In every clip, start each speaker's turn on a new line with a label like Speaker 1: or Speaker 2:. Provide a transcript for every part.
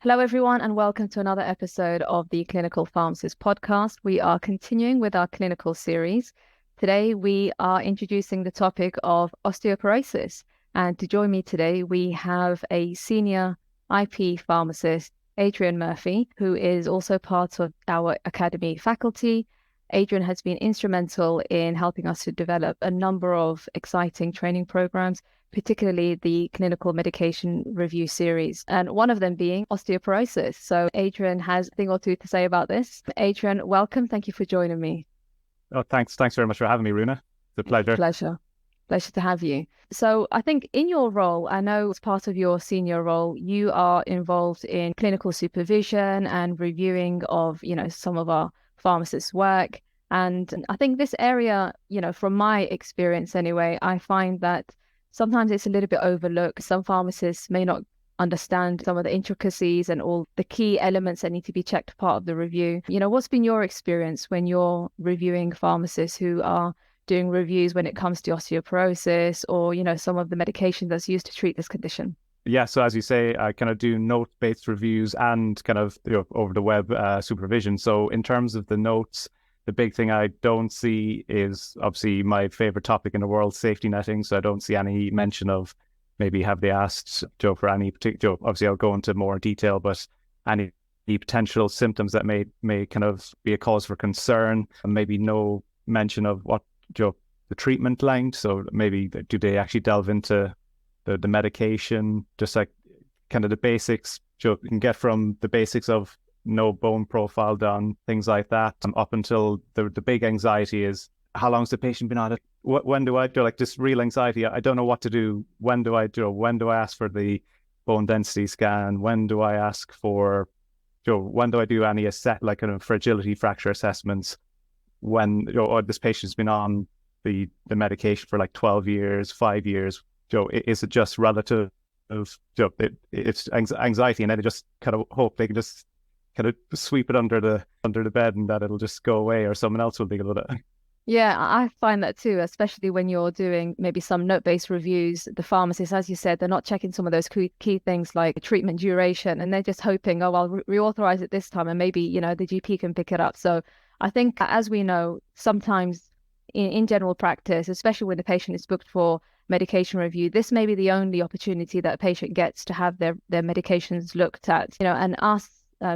Speaker 1: Hello, everyone, and welcome to another episode of the Clinical Pharmacist podcast. We are continuing with our clinical series. Today, we are introducing the topic of osteoporosis. And to join me today, we have a Senior IP Pharmacist, Adrian Murphy, who is also part of our Academy faculty. Adrian has been instrumental in helping us to develop a number of exciting training programs, particularly the clinical medication review series, and one of them being osteoporosis. So Adrian has a thing or two to say about this. Adrian, welcome. Thank you for joining me.
Speaker 2: Oh, thanks. Thanks very much for having me, Runa. It's a pleasure.
Speaker 1: Pleasure to have you. So I think in your role, I know as part of your senior role, you are involved in clinical supervision and reviewing of, some of our pharmacists' work. And I think this area, from my experience anyway, I find that sometimes it's a little bit overlooked. Some pharmacists may not understand some of the intricacies and all the key elements that need to be checked part of the review. What's been your experience when you're reviewing pharmacists who are doing reviews when it comes to osteoporosis or, some of the medication that's used to treat this condition?
Speaker 2: Yeah, so as you say, I kind of do note-based reviews and kind of over the web supervision. So in terms of the notes, the big thing I don't see is obviously my favorite topic in the world, safety netting. So I don't see any mention of maybe have they asked Joe for any particular, obviously I'll go into more detail, but any potential symptoms that may kind of be a cause for concern, and maybe no mention of what the treatment length. So maybe do they actually delve into the medication, just like kind of the basics. You can get from the basics of no bone profile done, things like that, up until the big anxiety is how long's the patient been on it? When do I do, like, this real anxiety? I don't know what to do. When do I ask for the bone density scan? When do I ask for, when do I do any like kind of fragility fracture assessments? When this patient's been on the medication for like 12 years, 5 years, is it just relative of, it's anxiety, and then they just kind of hope they can just kind of sweep it under the bed and that it'll just go away or someone else will deal with it.
Speaker 1: Yeah, I find that too, especially when you're doing maybe some note-based reviews. The pharmacists, as you said, they're not checking some of those key things like treatment duration, and they're just hoping, oh, I'll reauthorize it this time and maybe, the GP can pick it up. So I think, as we know, sometimes in general practice, especially when the patient is booked for medication review, this may be the only opportunity that a patient gets to have their medications looked at, and us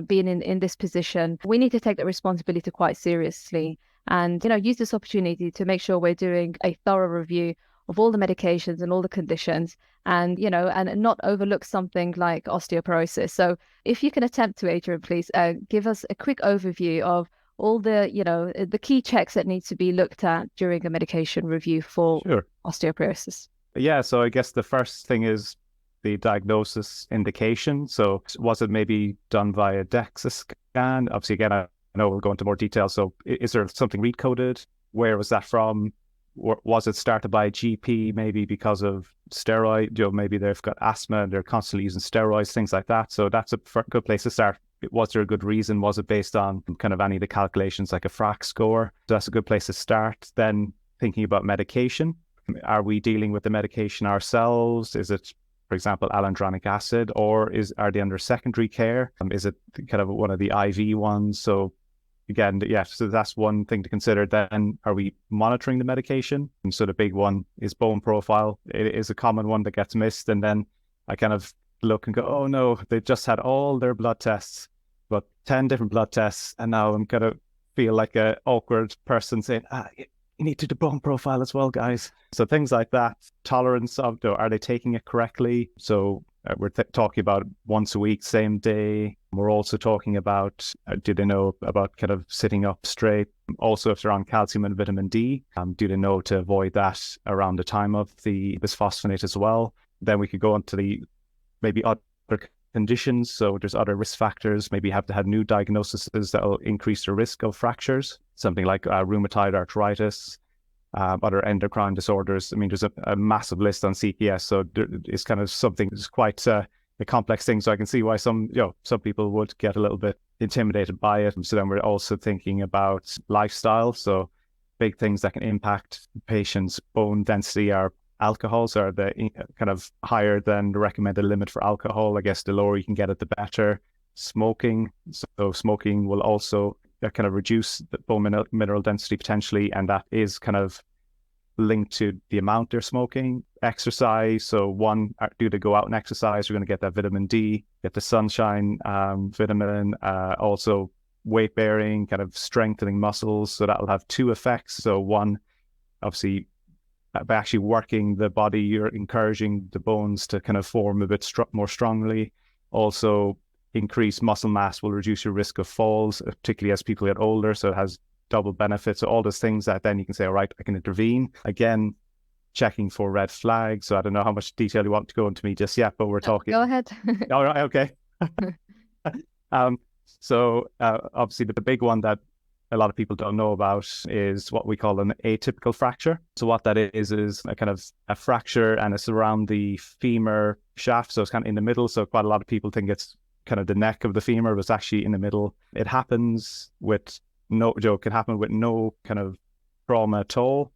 Speaker 1: being in this position, we need to take that responsibility quite seriously and, use this opportunity to make sure we're doing a thorough review of all the medications and all the conditions and, and not overlook something like osteoporosis. So if you can attempt to, Adrian, please give us a quick overview of all the, the key checks that need to be looked at during a medication review for osteoporosis.
Speaker 2: Yeah, so I guess the first thing is the diagnosis indication. So was it maybe done via DEXA scan? Obviously, again, I know we'll go into more detail. So is there something recoded? Where was that from? Was it started by a GP maybe because of steroid? Maybe they've got asthma and they're constantly using steroids, things like that. So that's a good place to start. Was there a good reason? Was it based on kind of any of the calculations like a FRAC score? So that's a good place to start. Then thinking about medication. Are we dealing with the medication ourselves? Is it, for example, alendronic acid, or are they under secondary care? Is it kind of one of the IV ones? So again, yeah, so that's one thing to consider. Then are we monitoring the medication? And so the big one is bone profile. It is a common one that gets missed. And then I kind of look and go, oh no, they just had all their blood tests, about 10 different blood tests. And now I'm going to feel like an awkward person saying, you need to do bone profile as well, guys. So things like that. Tolerance of, are they taking it correctly? So we're talking about once a week, same day. We're also talking about, do they know about kind of sitting up straight? Also, if they're on calcium and vitamin D, do they know to avoid that around the time of the bisphosphonate as well? Then we could go on to the maybe other conditions. So there's other risk factors. Maybe you have to have new diagnoses that will increase the risk of fractures. Something like rheumatoid arthritis, other endocrine disorders. I mean, there's a massive list on CPS. So it's kind of something that's quite a complex thing. So I can see why some people would get a little bit intimidated by it. And so then we're also thinking about lifestyle. So big things that can impact patients' bone density are alcohols, are the kind of higher than the recommended limit for alcohol. I guess the lower you can get it, the better. smoking. So smoking will also kind of reduce the bone mineral density potentially, and that is kind of linked to the amount they're smoking. Exercise, so one, do they go out and exercise, you're going to get that vitamin D, get the sunshine vitamin, also weight bearing, kind of strengthening muscles, so that will have two effects. So one, obviously, by actually working the body, you're encouraging the bones to kind of form a bit more strongly. Also, increased muscle mass will reduce your risk of falls, particularly as people get older, so it has double benefits. So all those things that then you can say, all right, I can intervene. Again, checking for red flags. So I don't know how much detail you want to go into me just yet, but we're talking.
Speaker 1: Go ahead.
Speaker 2: All right, okay. Obviously the big one that a lot of people don't know about is what we call an atypical fracture. So what that is a kind of a fracture, and it's around the femur shaft. So it's kind of in the middle. So quite a lot of people think it's kind of the neck of the femur, but it's actually in the middle. It happens with no kind of trauma at all.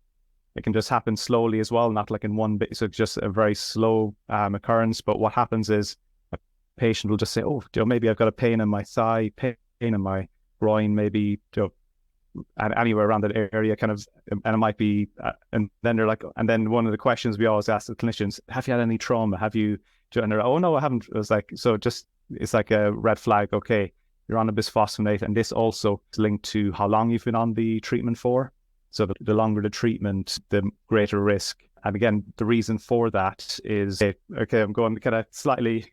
Speaker 2: It can just happen slowly as well, not like in one bit. So it's just a very slow occurrence. But what happens is a patient will just say, oh, maybe I've got a pain in my thigh, pain in my groin, maybe, and anywhere around that area, kind of, and it might be, and then they're like, and then one of the questions we always ask the clinicians, have you had any trauma? Have you, and they're, oh no, I haven't. It was like, so just, it's like a red flag. Okay, you're on a bisphosphonate, and this also is linked to how long you've been on the treatment for. So the longer the treatment, the greater risk. And again, the reason for that is, okay, I'm going kind of slightly.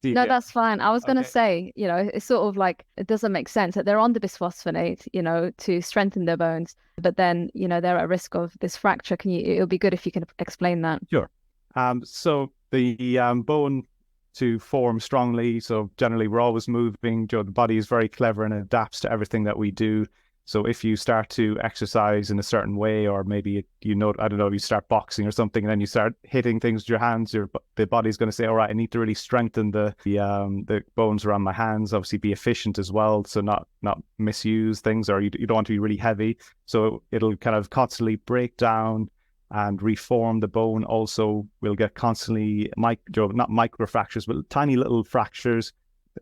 Speaker 1: No, that's fine. I was going to say, it's sort of like, it doesn't make sense that they're on the bisphosphonate, to strengthen their bones, but then, they're at risk of this fracture. It'll be good if you can explain that.
Speaker 2: Sure. So the bone to form strongly, so generally we're always moving. The body is very clever and adapts to everything that we do. So if you start to exercise in a certain way, or maybe I don't know, you start boxing or something, and then you start hitting things with your hands, the body's going to say, all right, I need to really strengthen the bones around my hands. Obviously, be efficient as well, so not misuse things, or you don't want to be really heavy. So it'll kind of constantly break down and reform the bone. Also, we'll get constantly not micro fractures, but tiny little fractures.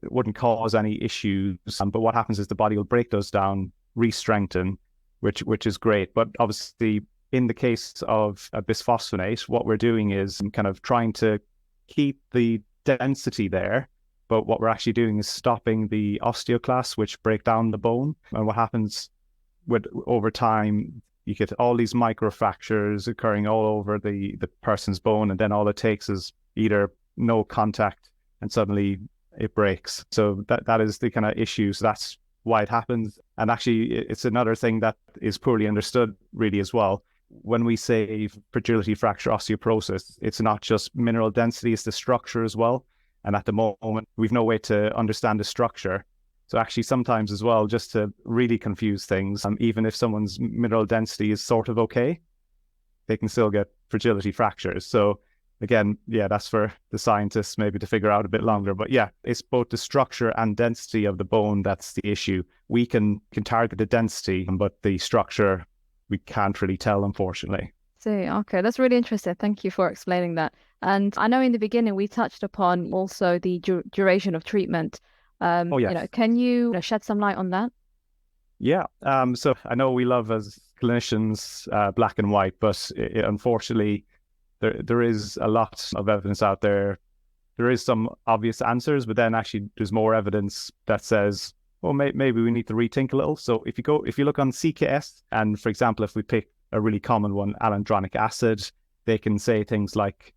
Speaker 2: It wouldn't cause any issues, but what happens is the body will break those down, re-strengthen, which is great. But obviously, in the case of a bisphosphonate, what we're doing is kind of trying to keep the density there, but what we're actually doing is stopping the osteoclasts, which break down the bone. And what happens over time, you get all these microfractures occurring all over the person's bone, and then all it takes is either no contact and suddenly it breaks. So that is the kind of issue. So that's why it happens. And actually, it's another thing that is poorly understood really as well. When we say fragility fracture osteoporosis, it's not just mineral density, it's the structure as well. And at the moment, we've no way to understand the structure. So actually sometimes as well, just to really confuse things, even if someone's mineral density is sort of okay, they can still get fragility fractures. So again, yeah, that's for the scientists maybe to figure out a bit longer. But yeah, it's both the structure and density of the bone that's the issue. We can target the density, but the structure, we can't really tell, unfortunately.
Speaker 1: See, okay, that's really interesting. Thank you for explaining that. And I know in the beginning we touched upon also the duration of treatment.
Speaker 2: Oh, yes.
Speaker 1: Can you shed some light on that?
Speaker 2: Yeah. So I know we love as clinicians black and white, but unfortunately, there is a lot of evidence out there. There is some obvious answers, but then actually there's more evidence that says, well, maybe we need to rethink a little. So if you look on CKS, and for example, if we pick a really common one, alendronic acid, they can say things like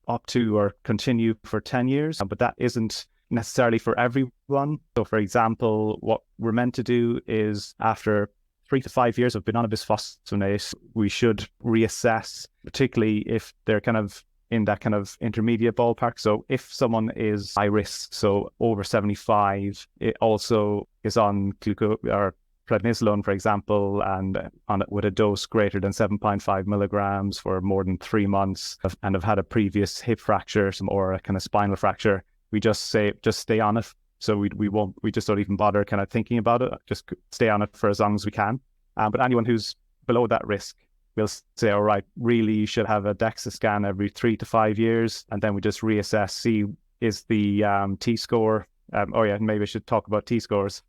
Speaker 2: up to or continue for 10 years, but that isn't necessarily for everyone. So for example, what we're meant to do is after 3 to 5 years of being on a bisphosphonate, we should reassess, particularly if they're kind of in that kind of intermediate ballpark. So if someone is high risk, so over 75, it also is on or prednisolone, for example, and on it with a dose greater than 7.5 milligrams for more than 3 months, and have had a previous hip fracture or a kind of spinal fracture, we just stay on it. So we just don't even bother kind of thinking about it. Just stay on it for as long as we can. But anyone who's below that risk, we'll say, all right, really you should have a DEXA scan every 3 to 5 years. And then we just reassess, see is the T-score Oh yeah, maybe I should talk about T-scores.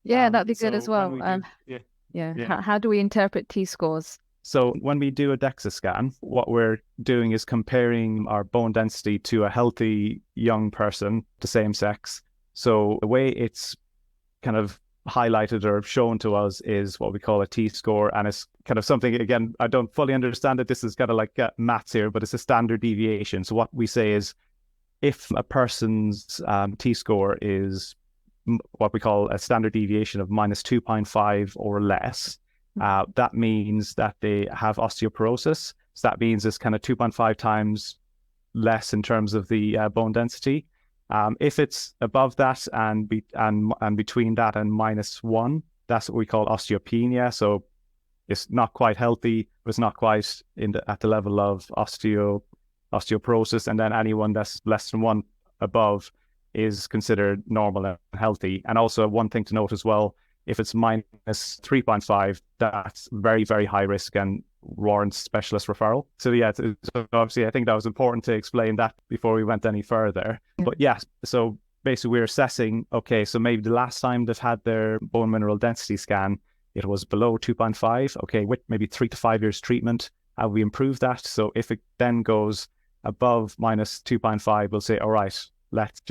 Speaker 1: Yeah, that'd be good
Speaker 2: So
Speaker 1: as
Speaker 2: when
Speaker 1: well.
Speaker 2: we do,
Speaker 1: Yeah.
Speaker 2: yeah.
Speaker 1: How do we interpret T-scores?
Speaker 2: So when we do a DEXA scan, what we're doing is comparing our bone density to a healthy young person, the same sex. So the way it's kind of highlighted or shown to us is what we call a T-score. And it's kind of something, again, I don't fully understand it. This is kind of like maths here, but it's a standard deviation. So what we say is if a person's T-score is what we call a standard deviation of minus 2.5 or less, that means that they have osteoporosis. So that means it's kind of 2.5 times less in terms of the bone density. If it's above that and between that and -1, that's what we call osteopenia. So it's not quite healthy, but it's not quite at the level of osteoporosis. And then anyone that's less than 1 above is considered normal and healthy. And also one thing to note as well, if it's -3.5, that's very, very high risk and warrants specialist referral. So yeah, so obviously I think that was important to explain that before we went any further. But yeah, so basically we're assessing, okay, so maybe the last time they've had their bone mineral density scan, it was below 2.5. Okay, with maybe 3 to 5 years treatment, have we improved that? So if it then goes above -2.5, we'll say, all right, let's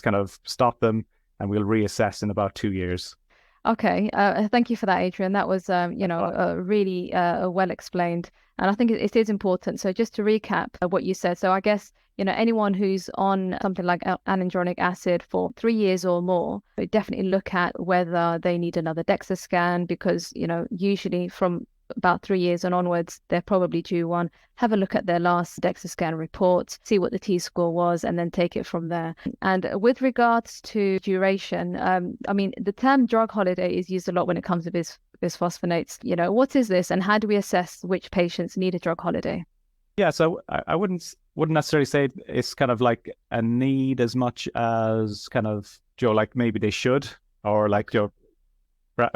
Speaker 2: kind of stop them and we'll reassess in about 2 years.
Speaker 1: Okay, thank you for that, Adrian. That was, really well explained, and I think it is important. So just to recap what you said, so I guess anyone who's on something like alendronic acid for 3 years or more, we definitely look at whether they need another DEXA scan because usually from about 3 years and onwards, they're probably due one. Have a look at their last DEXA scan report, see what the T-score was, and then take it from there. And with regards to duration, I mean, the term drug holiday is used a lot when it comes to bisphosphonates. What is this, and how do we assess which patients need a drug holiday?
Speaker 2: Yeah, so I wouldn't necessarily say it's kind of like a need as much as kind of like maybe they should, or like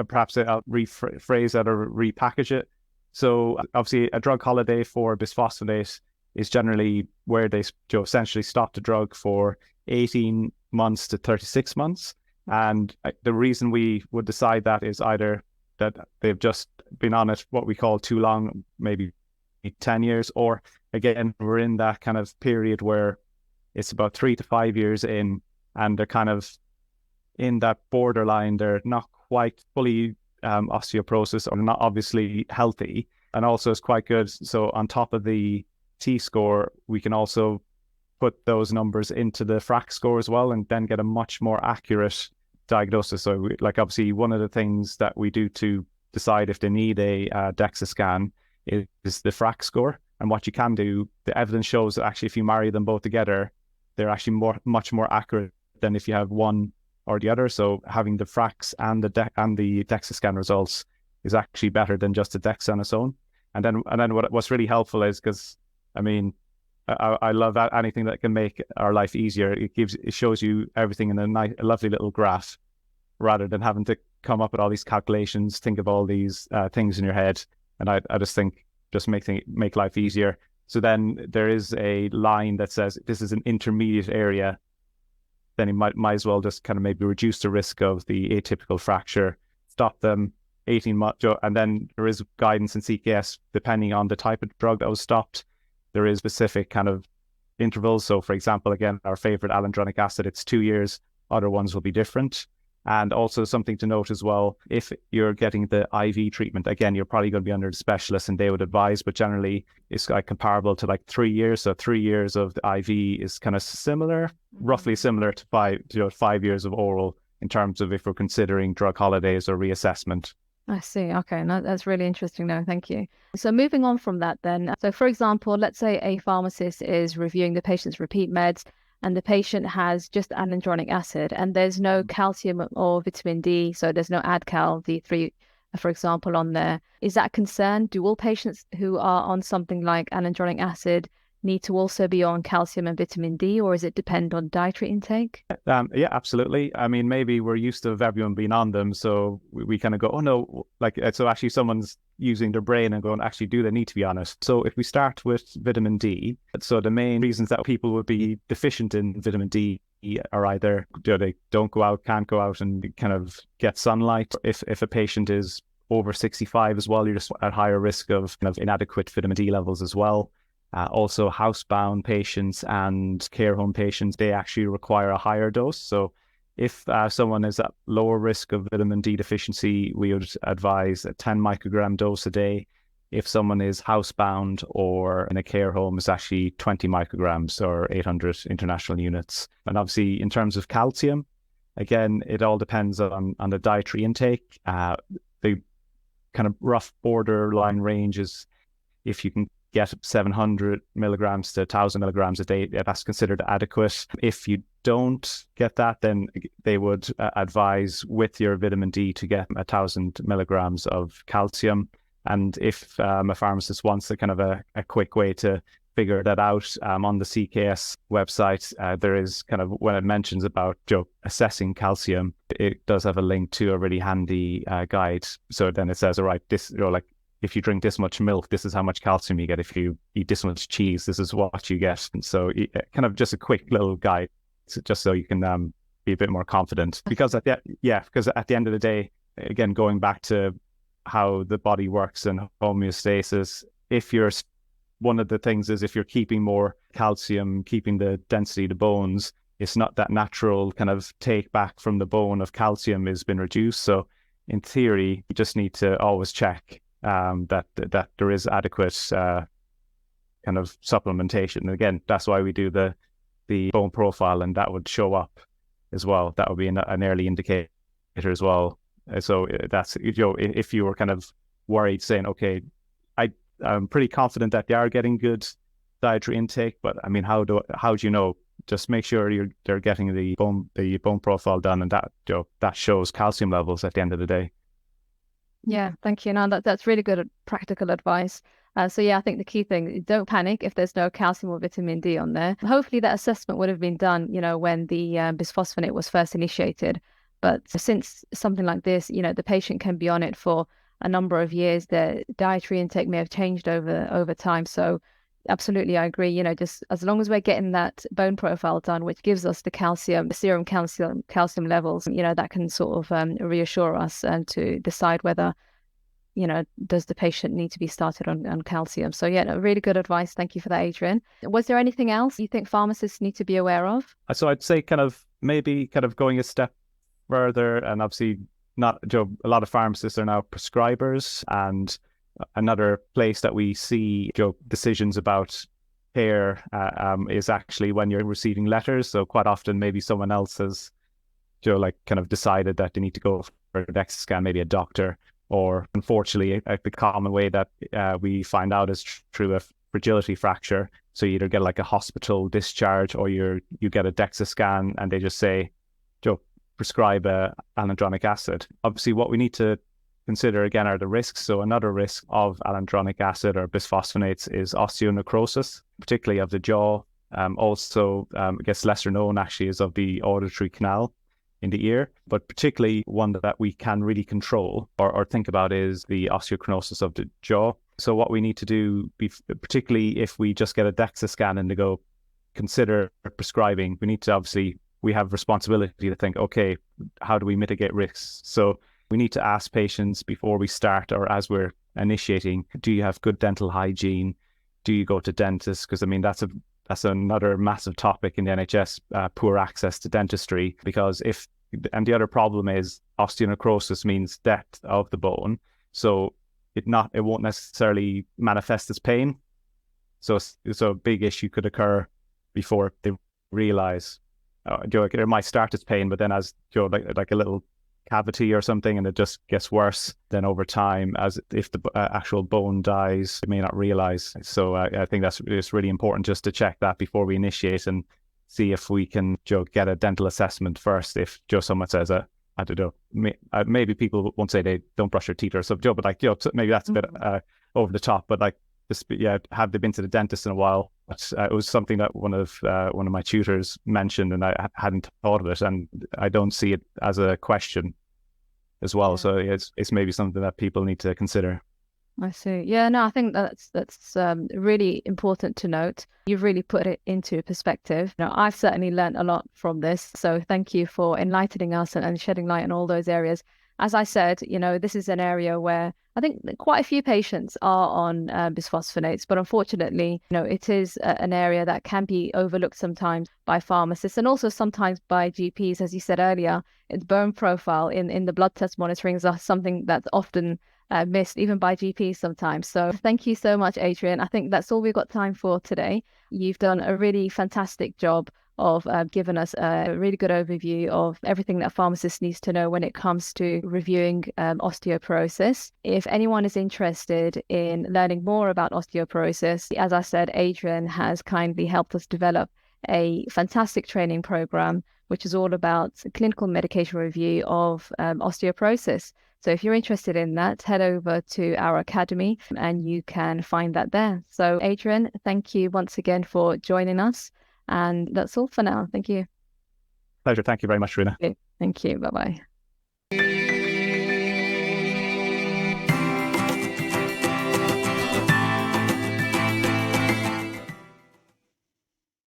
Speaker 2: perhaps I'll rephrase that or repackage it. So obviously a drug holiday for bisphosphonate is generally where they essentially stop the drug for 18 months to 36 months. And the reason we would decide that is either that they've just been on it what we call too long, maybe 10 years, or again, we're in that kind of period where it's about 3 to 5 years in and they're kind of in that borderline. They're not quite fully osteoporosis or not obviously healthy, and also it's quite good. So on top of the T-score, we can also put those numbers into the FRAX score as well and then get a much more accurate diagnosis. So obviously one of the things that we do to decide if they need a DEXA scan is the FRAX score. And what you can do, the evidence shows that actually if you marry them both together, they're actually much more accurate than if you have one or the other. So having the FRAX and the DEXA scan results is actually better than just the DEXA on its own. And then what's really helpful is, because I mean, I love anything that can make our life easier. It shows you everything in a lovely little graph, rather than having to come up with all these calculations, think of all these things in your head. And I just think just make life easier. So then there is a line that says this is an intermediate area. Then you might as well just kind of maybe reduce the risk of the atypical fracture, stop them 18 months. And then there is guidance in CKS, depending on the type of drug that was stopped. There is specific kind of intervals. So for example, again, our favorite alendronic acid, it's 2 years. Other ones will be different. And also something to note as well, if you're getting the IV treatment, again, you're probably going to be under the specialist and they would advise, but generally it's like comparable to like 3 years. So 3 years of the IV is kind of similar, roughly similar to 5 years of oral in terms of if we're considering drug holidays or reassessment.
Speaker 1: I see. Okay, no, that's really interesting. No, thank you. So moving on from that then. So for example, let's say a pharmacist is reviewing the patient's repeat meds and the patient has just alendronic acid and there's no calcium or vitamin D, so there's no AdCal D3, for example, on there. Is that a concern? Do all patients who are on something like alendronic acid need to also be on calcium and vitamin D, or is it depend on dietary intake?
Speaker 2: Yeah, absolutely. I mean, maybe we're used to everyone being on them, so we kind of go, oh no, so actually someone's using their brain and going, actually, do they need to be on it? So if we start with vitamin D, so the main reasons that people would be deficient in vitamin D are either they don't go out, can't go out and kind of get sunlight. If a patient is over 65 as well, you're just at higher risk of kind of inadequate vitamin D levels as well. Also, housebound patients and care home patients, they actually require a higher dose. So if someone is at lower risk of vitamin D deficiency, we would advise a 10 microgram dose a day. If someone is housebound or in a care home, it's actually 20 micrograms or 800 international units. And obviously, in terms of calcium, again, it all depends on the dietary intake. The kind of rough borderline range is if you can get 700 milligrams to 1,000 milligrams a day, that's considered adequate. If you don't get that, then they would advise with your vitamin D to get 1,000 milligrams of calcium. And if a pharmacist wants a kind of a quick way to figure that out, on the CKS website, there is kind of, when it mentions about assessing calcium, it does have a link to a really handy guide. So then it says, all right, this, like, if you drink this much milk, this is how much calcium you get. If you eat this much cheese, this is what you get. And so kind of just a quick little guide, just so you can be a bit more confident. Because at the end of the day, again, going back to how the body works and homeostasis, one of the things is if you're keeping more calcium, keeping the density of the bones, it's not that natural kind of take back from the bone of calcium has been reduced. So in theory, you just need to always check that there is adequate kind of supplementation. And again, that's why we do the bone profile, and that would show up as well. That would be an early indicator as well. So that's, if you were kind of worried, saying, okay, I'm pretty confident that they are getting good dietary intake, but I mean, how do you know? Just make sure they're getting the bone profile done, and that shows calcium levels at the end of the day.
Speaker 1: Yeah, thank you. Now that's really good practical advice. So yeah, I think the key thing, don't panic if there's no calcium or vitamin D on there. Hopefully that assessment would have been done, when the bisphosphonate was first initiated. But since something like this, the patient can be on it for a number of years, their dietary intake may have changed over time. So absolutely, I agree. Just as long as we're getting that bone profile done, which gives us the calcium, the serum calcium levels, that can sort of reassure us and to decide whether, does the patient need to be started on calcium. So yeah, really good advice. Thank you for that, Adrian. Was there anything else you think pharmacists need to be aware of?
Speaker 2: So I'd say maybe going a step further, and obviously not, a lot of pharmacists are now prescribers, and another place that we see decisions about care is actually when you're receiving letters. So quite often maybe someone else has decided that they need to go for a DEXA scan, maybe a doctor, or unfortunately the common way that we find out is through a fragility fracture. So you either get like a hospital discharge, or you get a DEXA scan and they just say, prescribe alendronic acid. Obviously, what we need to consider again are the risks. So another risk of alendronic acid or bisphosphonates is osteonecrosis, particularly of the jaw. Also, I guess lesser known actually is of the auditory canal in the ear, but particularly one that we can really control or think about is the osteochondrosis of the jaw. So what we need to do, particularly if we just get a DEXA scan and they go, consider prescribing, we need to obviously, we have responsibility to think, okay, how do we mitigate risks? So we need to ask patients before we start or as we're initiating, do you have good dental hygiene? Do you go to dentists? Because I mean, that's another massive topic in the NHS, poor access to dentistry. Because and the other problem is osteonecrosis means death of the bone. So it won't necessarily manifest as pain. So a big issue could occur before they realize. It might start as pain, but then as like a little cavity or something, and it just gets worse. Then over time, as if the actual bone dies, they may not realize. So I think it's really important just to check that before we initiate and see if we can get a dental assessment first. If someone says, I don't know, maybe people won't say they don't brush their teeth or something, but maybe that's a bit over the top. But have they been to the dentist in a while? It was something that one of my tutors mentioned, and I hadn't thought of it, and I don't see it as a question as well. Yeah. So it's maybe something that people need to consider.
Speaker 1: I see. Yeah, no, I think that's really important to note. You've really put it into perspective. I've certainly learned a lot from this. So thank you for enlightening us and shedding light on all those areas. As I said, this is an area where I think that quite a few patients are on bisphosphonates, but unfortunately, it is an area that can be overlooked sometimes by pharmacists and also sometimes by GPs. As you said earlier, its bone profile in the blood test monitoring is something that's often missed even by GPs sometimes. So thank you so much, Adrian. I think that's all we've got time for today. You've done a really fantastic job of giving us a really good overview of everything that a pharmacist needs to know when it comes to reviewing osteoporosis. If anyone is interested in learning more about osteoporosis, as I said, Adrian has kindly helped us develop a fantastic training program, which is all about clinical medication review of osteoporosis. So if you're interested in that, head over to our academy and you can find that there. So Adrian, thank you once again for joining us. And that's all for now. Thank you.
Speaker 2: Pleasure. Thank you very much, Rena.
Speaker 1: Okay. Thank you. Bye-bye.